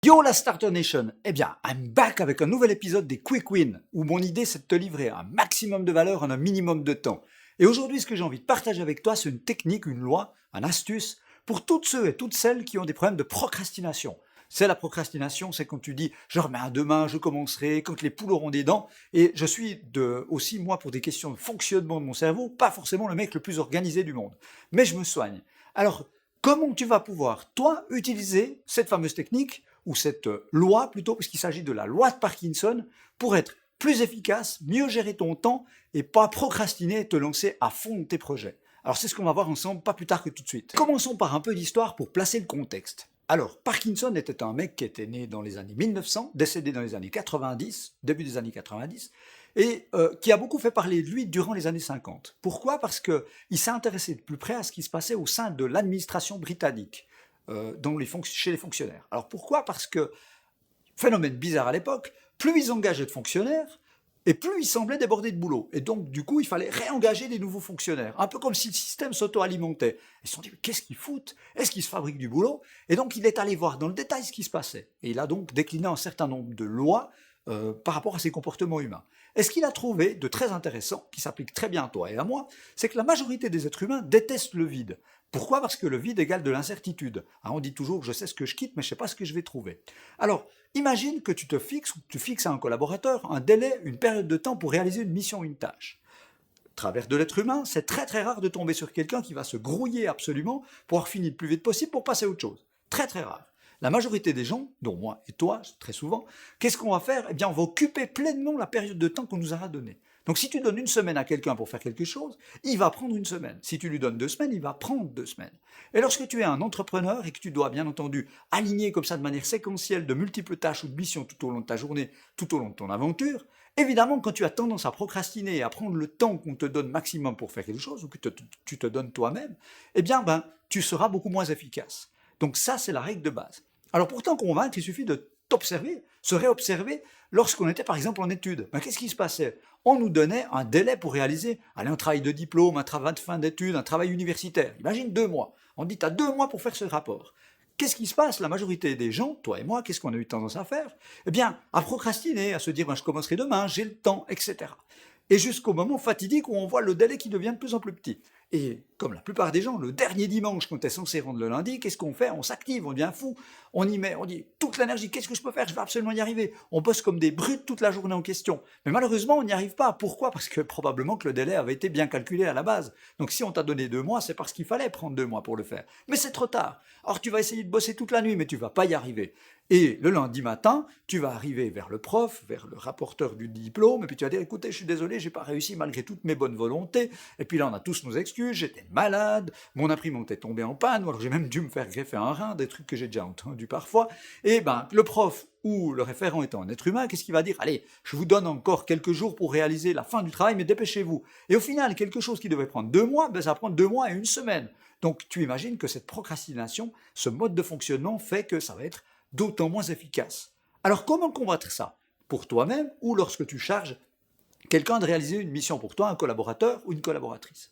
Yo la Starter Nation. Eh bien, I'm back avec un nouvel épisode des Quick Wins, où mon idée c'est de te livrer un maximum de valeur en un minimum de temps. Et aujourd'hui, ce que j'ai envie de partager avec toi, c'est une technique, une loi, une astuce, pour toutes ceux et toutes celles qui ont des problèmes de procrastination. C'est la procrastination, c'est quand tu dis « je remets à demain, je commencerai », quand les poules auront des dents. Et je suis aussi, moi, pour des questions de fonctionnement de mon cerveau, pas forcément le mec le plus organisé du monde. Mais je me soigne. Alors, comment tu vas pouvoir, toi, utiliser cette fameuse technique ou cette loi plutôt, puisqu'il s'agit de la loi de Parkinson, pour être plus efficace, mieux gérer ton temps et pas procrastiner et te lancer à fond de tes projets. Alors c'est ce qu'on va voir ensemble pas plus tard que tout de suite. Commençons par un peu d'histoire pour placer le contexte. Alors, Parkinson était un mec qui était né dans les années 1900, décédé dans les années 90, début des années 90, et qui a beaucoup fait parler de lui durant les années 50. Pourquoi? Parce qu'il s'est intéressé de plus près à ce qui se passait au sein de l'administration britannique, chez les fonctionnaires. Alors pourquoi? Parce que, phénomène bizarre à l'époque, plus ils engageaient de fonctionnaires, et plus ils semblaient déborder de boulot. Et donc, du coup, il fallait réengager des nouveaux fonctionnaires. Un peu comme si le système s'auto-alimentait. Ils se sont dit, mais qu'est-ce qu'ils foutent? Est-ce qu'ils se fabriquent du boulot? Et donc, il est allé voir dans le détail ce qui se passait. Et il a donc décliné un certain nombre de lois par rapport à ces comportements humains. Et ce qu'il a trouvé de très intéressant, qui s'applique très bien à toi et à moi, c'est que la majorité des êtres humains détestent le vide. Pourquoi? Parce que le vide égale de l'incertitude. On dit toujours, je sais ce que je quitte, mais je ne sais pas ce que je vais trouver. Alors, imagine que tu te fixes, ou que tu fixes à un collaborateur un délai, une période de temps pour réaliser une mission, une tâche. Au travers de l'être humain, c'est très très rare de tomber sur quelqu'un qui va se grouiller absolument pour avoir fini le plus vite possible pour passer à autre chose. Très très rare. La majorité des gens, dont moi et toi, très souvent, qu'est-ce qu'on va faire? Eh bien, on va occuper pleinement la période de temps qu'on nous aura donnée. Donc si tu donnes une semaine à quelqu'un pour faire quelque chose, il va prendre une semaine. Si tu lui donnes 2 semaines, il va prendre 2 semaines. Et lorsque tu es un entrepreneur et que tu dois bien entendu aligner comme ça de manière séquentielle de multiples tâches ou de missions tout au long de ta journée, tout au long de ton aventure, évidemment quand tu as tendance à procrastiner et à prendre le temps qu'on te donne maximum pour faire quelque chose, ou que tu te donnes toi-même, eh bien tu seras beaucoup moins efficace. Donc ça, c'est la règle de base. Alors pour t'en convaincre, il suffit de t'observer, se réobserver lorsqu'on était par exemple en études. Qu'est-ce qui se passait? On nous donnait un délai pour réaliser un travail de diplôme, un travail de fin d'études, un travail universitaire. Imagine 2 mois. On dit tu as 2 mois pour faire ce rapport. Qu'est-ce qui se passe? La majorité des gens, toi et moi, qu'est-ce qu'on a eu tendance à faire? Eh bien, à procrastiner, à se dire je commencerai demain, j'ai le temps, etc. Et jusqu'au moment fatidique où on voit le délai qui devient de plus en plus petit. Et comme la plupart des gens, le dernier dimanche, quand tu es censé rendre le lundi, qu'est-ce qu'on fait? On s'active, on devient fou, on y met, on dit toute l'énergie, qu'est-ce que je peux faire? Je vais absolument y arriver. On bosse comme des brutes toute la journée en question. Mais malheureusement, on n'y arrive pas. Pourquoi? Parce que probablement que le délai avait été bien calculé à la base. Donc si on t'a donné 2 mois, c'est parce qu'il fallait prendre 2 mois pour le faire. Mais c'est trop tard. Alors tu vas essayer de bosser toute la nuit, mais tu vas pas y arriver. Et le lundi matin, tu vas arriver vers le prof, vers le rapporteur du diplôme, et puis tu vas dire, écoutez, je suis désolé, j'ai pas réussi malgré toutes mes bonnes volontés. Et puis là, on a tous nos excuses, j'étais malade, mon imprimante est tombée en panne, ou alors j'ai même dû me faire greffer un rein, des trucs que j'ai déjà entendus parfois. Et le prof ou le référent étant un être humain, qu'est-ce qu'il va dire? Allez, je vous donne encore quelques jours pour réaliser la fin du travail, mais dépêchez-vous. Et au final, quelque chose qui devait prendre 2 mois, ça va prendre 2 mois et 1 semaine. Donc tu imagines que cette procrastination, ce mode de fonctionnement fait que ça va être d'autant moins efficace. Alors comment combattre ça? Pour toi-même ou lorsque tu charges quelqu'un de réaliser une mission pour toi, un collaborateur ou une collaboratrice?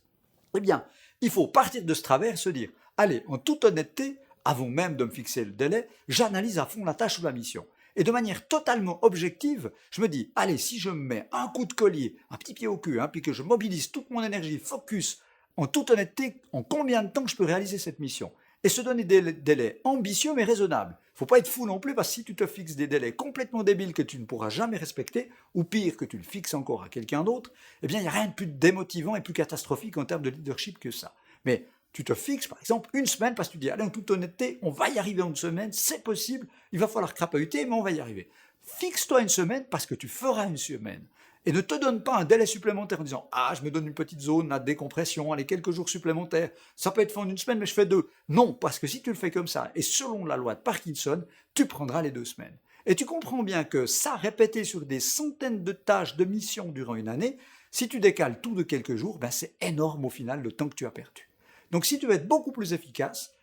Eh bien, il faut partir de ce travers et se dire, allez, en toute honnêteté, avant même de me fixer le délai, j'analyse à fond la tâche ou la mission. Et de manière totalement objective, je me dis, allez, si je me mets un coup de collier, un petit pied au cul, puis que je mobilise toute mon énergie, focus, en toute honnêteté, en combien de temps je peux réaliser cette mission? Et se donner des délais ambitieux mais raisonnables. Il ne faut pas être fou non plus, parce que si tu te fixes des délais complètement débiles que tu ne pourras jamais respecter, ou pire, que tu le fixes encore à quelqu'un d'autre, eh bien il n'y a rien de plus démotivant et plus catastrophique en termes de leadership que ça. Mais tu te fixes par exemple 1 semaine parce que tu dis, allez, en toute honnêteté, on va y arriver en 1 semaine, c'est possible, il va falloir crapahuter, mais on va y arriver. Fixe-toi 1 semaine parce que tu feras 1 semaine. Et ne te donne pas un délai supplémentaire en disant, je me donne une petite zone de décompression, allez, quelques jours supplémentaires, ça peut être fait en 1 semaine, mais je fais 2. Non, parce que si tu le fais comme ça, et selon la loi de Parkinson, tu prendras les 2 semaines. Et tu comprends bien que ça, répété sur des centaines de tâches, de missions durant une année, si tu décales tout de quelques jours, c'est énorme au final le temps que tu as perdu. Donc si tu veux être beaucoup plus efficace,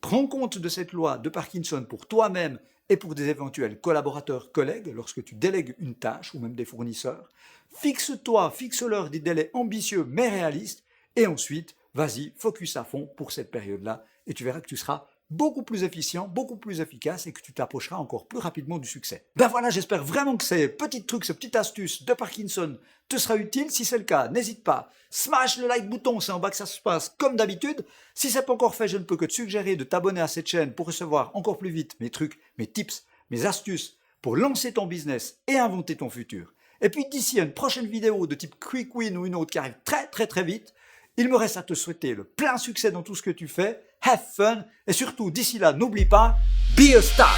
prends compte de cette loi de Parkinson pour toi-même et pour des éventuels collaborateurs, collègues, lorsque tu délègues une tâche ou même des fournisseurs. Fixe-leur des délais ambitieux mais réalistes et ensuite, vas-y, focus à fond pour cette période-là et tu verras que tu seras beaucoup plus efficient, beaucoup plus efficace et que tu t'approcheras encore plus rapidement du succès. Ben voilà, j'espère vraiment que ces petits trucs, ces petites astuces de Parkinson te sera utile. Si c'est le cas, n'hésite pas, smash le like bouton, c'est en bas que ça se passe comme d'habitude. Si c'est pas encore fait, je ne peux que te suggérer de t'abonner à cette chaîne pour recevoir encore plus vite mes trucs, mes tips, mes astuces pour lancer ton business et inventer ton futur. Et puis d'ici à une prochaine vidéo de type Quick Win ou une autre qui arrive très vite, il me reste à te souhaiter le plein succès dans tout ce que tu fais, have fun, et surtout d'ici là, n'oublie pas, be a star!